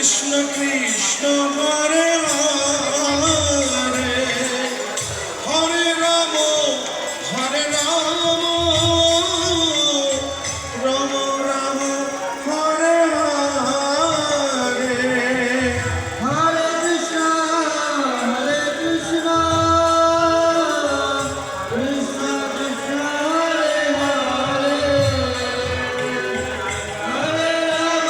কৃষ্ণ কৃষ্ণ হরে হরে হরে রাম রাম রাম হরে হরে হরে কৃষ্ণ কৃষ্ণ কৃষ্ণ হরে হরে হরে রাম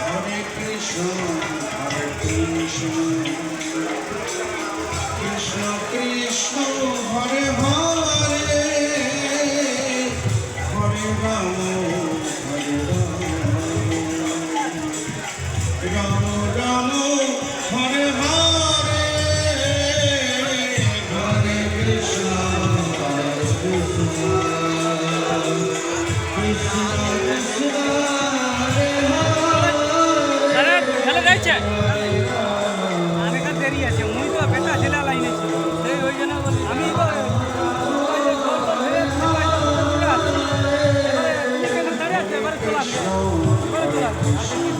হরে কৃষ্ণ কৃষ্ণ কৃষ্ণ হরে হরে হরে রাম রাম রাম হরে হরে হরে কৃষ্ণ কৃষ্ণ কৃষ্ণ হরে হরে খেলে যাচ্ছে আমি কাছে দেরি আছে মুই তো বেটা জেলা লাইনে ছিল সেই ওই জন্য আমি তো এবারে চলে আসবে